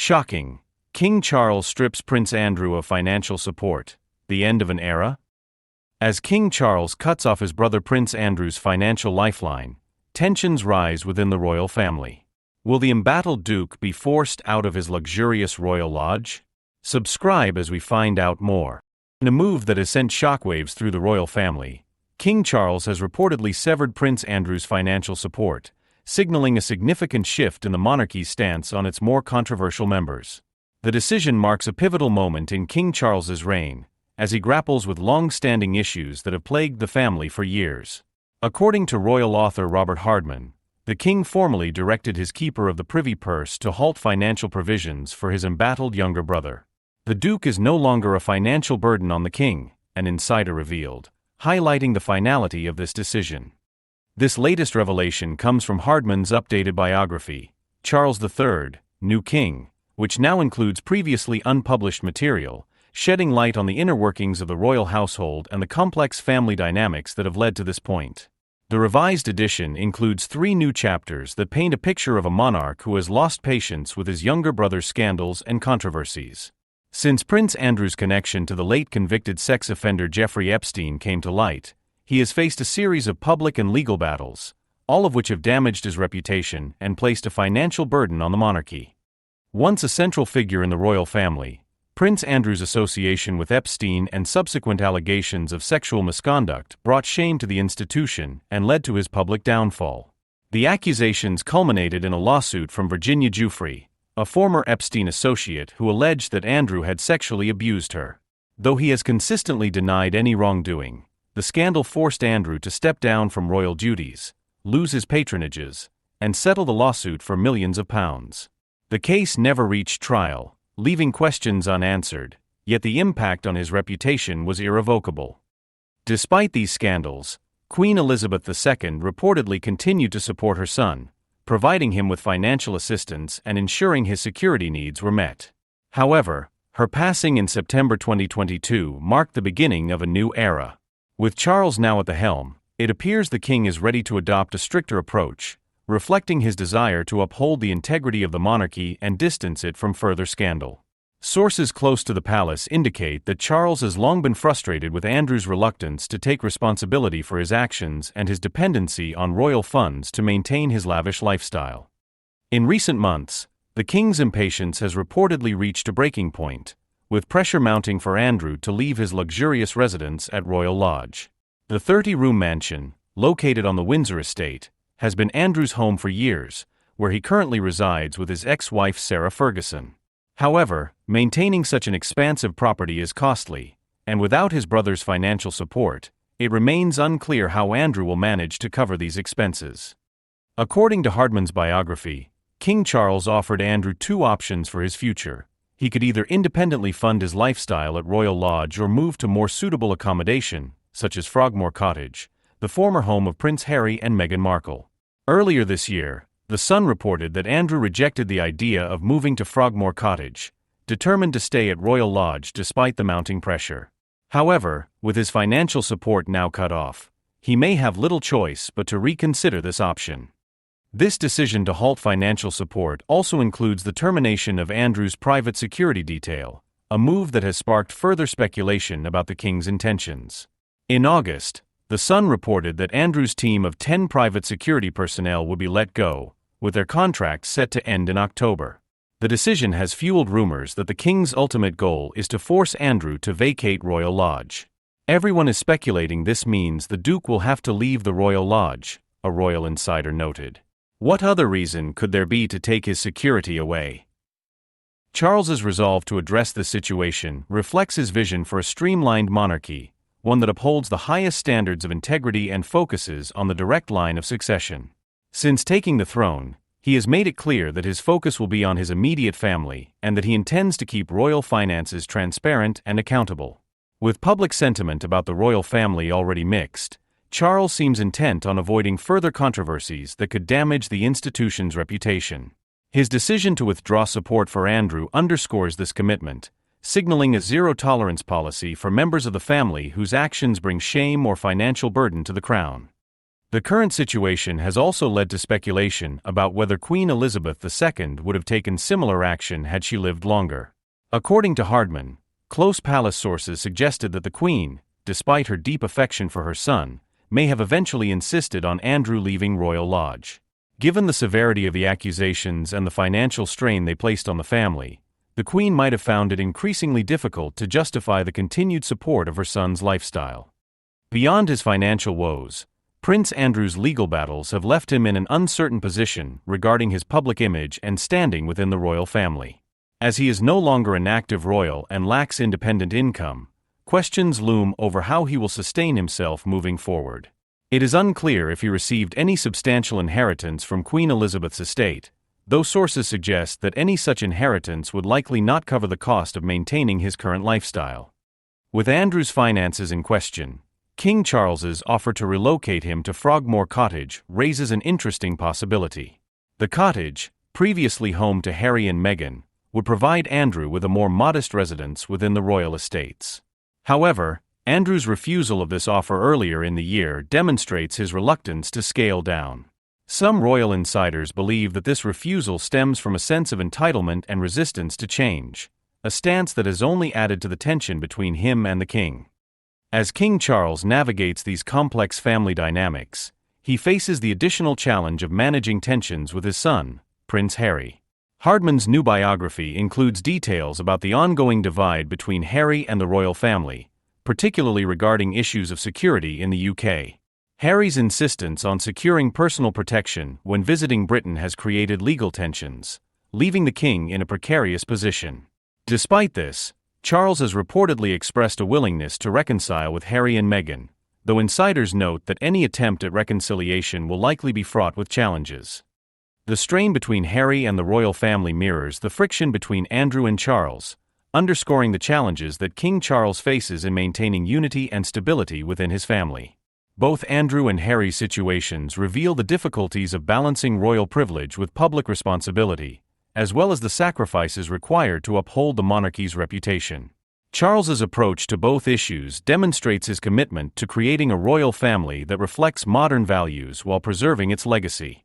Shocking. King Charles strips Prince Andrew of financial support. The end of an era? As King Charles cuts off his brother Prince Andrew's financial lifeline, tensions rise within the royal family. Will the embattled Duke be forced out of his luxurious royal lodge? Subscribe as we find out more. In a move that has sent shockwaves through the royal family, King Charles has reportedly severed Prince Andrew's financial support, signaling a significant shift in the monarchy's stance on its more controversial members. The decision marks a pivotal moment in King Charles's reign, as he grapples with long-standing issues that have plagued the family for years. According to royal author Robert Hardman, the king formally directed his keeper of the privy purse to halt financial provisions for his embattled younger brother. The Duke is no longer a financial burden on the king, an insider revealed, highlighting the finality of this decision. This latest revelation comes from Hardman's updated biography, Charles III, New King, which now includes previously unpublished material, shedding light on the inner workings of the royal household and the complex family dynamics that have led to this point. The revised edition includes 3 new chapters that paint a picture of a monarch who has lost patience with his younger brother's scandals and controversies. Since Prince Andrew's connection to the late convicted sex offender Jeffrey Epstein came to light, he has faced a series of public and legal battles, all of which have damaged his reputation and placed a financial burden on the monarchy. Once a central figure in the royal family, Prince Andrew's association with Epstein and subsequent allegations of sexual misconduct brought shame to the institution and led to his public downfall. The accusations culminated in a lawsuit from Virginia Giuffre, a former Epstein associate who alleged that Andrew had sexually abused her. Though he has consistently denied any wrongdoing, the scandal forced Andrew to step down from royal duties, lose his patronages, and settle the lawsuit for millions of pounds. The case never reached trial, leaving questions unanswered, yet the impact on his reputation was irrevocable. Despite these scandals, Queen Elizabeth II reportedly continued to support her son, providing him with financial assistance and ensuring his security needs were met. However, her passing in September 2022 marked the beginning of a new era. With Charles now at the helm, it appears the king is ready to adopt a stricter approach, reflecting his desire to uphold the integrity of the monarchy and distance it from further scandal. Sources close to the palace indicate that Charles has long been frustrated with Andrew's reluctance to take responsibility for his actions and his dependency on royal funds to maintain his lavish lifestyle. In recent months, the king's impatience has reportedly reached a breaking point, with pressure mounting for Andrew to leave his luxurious residence at Royal Lodge. The 30-room mansion, located on the Windsor estate, has been Andrew's home for years, where he currently resides with his ex-wife Sarah Ferguson. However, maintaining such an expansive property is costly, and without his brother's financial support, it remains unclear how Andrew will manage to cover these expenses. According to Hardman's biography, King Charles offered Andrew 2 options for his future. He could either independently fund his lifestyle at Royal Lodge or move to more suitable accommodation, such as Frogmore Cottage, the former home of Prince Harry and Meghan Markle. Earlier this year, The Sun reported that Andrew rejected the idea of moving to Frogmore Cottage, determined to stay at Royal Lodge despite the mounting pressure. However, with his financial support now cut off, he may have little choice but to reconsider this option. This decision to halt financial support also includes the termination of Andrew's private security detail, a move that has sparked further speculation about the king's intentions. In August, The Sun reported that Andrew's team of 10 private security personnel would be let go, with their contracts set to end in October. The decision has fueled rumors that the king's ultimate goal is to force Andrew to vacate Royal Lodge. Everyone is speculating this means the Duke will have to leave the Royal Lodge, a royal insider noted. What other reason could there be to take his security away? Charles's resolve to address this situation reflects his vision for a streamlined monarchy, one that upholds the highest standards of integrity and focuses on the direct line of succession. Since taking the throne, he has made it clear that his focus will be on his immediate family and that he intends to keep royal finances transparent and accountable. With public sentiment about the royal family already mixed, Charles seems intent on avoiding further controversies that could damage the institution's reputation. His decision to withdraw support for Andrew underscores this commitment, signaling a zero-tolerance policy for members of the family whose actions bring shame or financial burden to the crown. The current situation has also led to speculation about whether Queen Elizabeth II would have taken similar action had she lived longer. According to Hardman, close palace sources suggested that the Queen, despite her deep affection for her son, may have eventually insisted on Andrew leaving Royal Lodge. Given the severity of the accusations and the financial strain they placed on the family, the Queen might have found it increasingly difficult to justify the continued support of her son's lifestyle. Beyond his financial woes, Prince Andrew's legal battles have left him in an uncertain position regarding his public image and standing within the royal family. As he is no longer an active royal and lacks independent income, questions loom over how he will sustain himself moving forward. It is unclear if he received any substantial inheritance from Queen Elizabeth's estate, though sources suggest that any such inheritance would likely not cover the cost of maintaining his current lifestyle. With Andrew's finances in question, King Charles's offer to relocate him to Frogmore Cottage raises an interesting possibility. The cottage, previously home to Harry and Meghan, would provide Andrew with a more modest residence within the royal estates. However, Andrew's refusal of this offer earlier in the year demonstrates his reluctance to scale down. Some royal insiders believe that this refusal stems from a sense of entitlement and resistance to change, a stance that has only added to the tension between him and the king. As King Charles navigates these complex family dynamics, he faces the additional challenge of managing tensions with his son, Prince Harry. Hardman's new biography includes details about the ongoing divide between Harry and the royal family, particularly regarding issues of security in the UK. Harry's insistence on securing personal protection when visiting Britain has created legal tensions, leaving the king in a precarious position. Despite this, Charles has reportedly expressed a willingness to reconcile with Harry and Meghan, though insiders note that any attempt at reconciliation will likely be fraught with challenges. The strain between Harry and the royal family mirrors the friction between Andrew and Charles, underscoring the challenges that King Charles faces in maintaining unity and stability within his family. Both Andrew and Harry's situations reveal the difficulties of balancing royal privilege with public responsibility, as well as the sacrifices required to uphold the monarchy's reputation. Charles's approach to both issues demonstrates his commitment to creating a royal family that reflects modern values while preserving its legacy.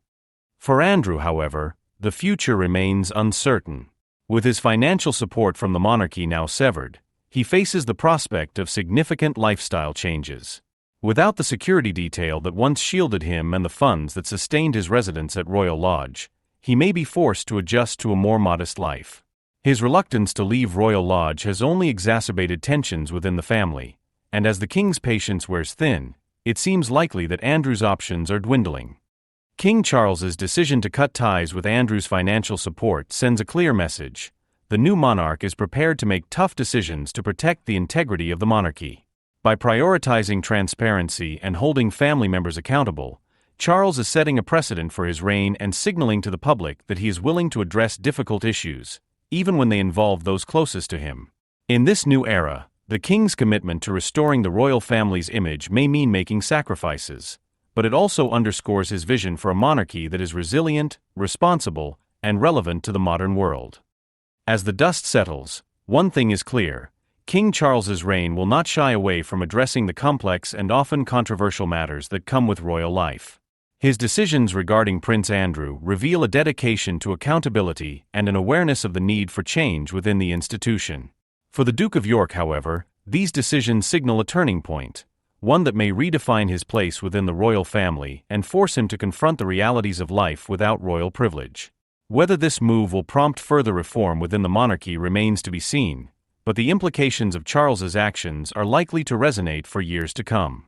For Andrew, however, the future remains uncertain. With his financial support from the monarchy now severed, he faces the prospect of significant lifestyle changes. Without the security detail that once shielded him and the funds that sustained his residence at Royal Lodge, he may be forced to adjust to a more modest life. His reluctance to leave Royal Lodge has only exacerbated tensions within the family, and as the king's patience wears thin, it seems likely that Andrew's options are dwindling. King Charles's decision to cut ties with Andrew's financial support sends a clear message: the new monarch is prepared to make tough decisions to protect the integrity of the monarchy. By prioritizing transparency and holding family members accountable, Charles is setting a precedent for his reign and signaling to the public that he is willing to address difficult issues, even when they involve those closest to him. In this new era, the king's commitment to restoring the royal family's image may mean making sacrifices, but it also underscores his vision for a monarchy that is resilient, responsible, and relevant to the modern world. As the dust settles, one thing is clear: King Charles's reign will not shy away from addressing the complex and often controversial matters that come with royal life. His decisions regarding Prince Andrew reveal a dedication to accountability and an awareness of the need for change within the institution. For the Duke of York, however, these decisions signal a turning point, one that may redefine his place within the royal family and force him to confront the realities of life without royal privilege. Whether this move will prompt further reform within the monarchy remains to be seen, but the implications of Charles's actions are likely to resonate for years to come.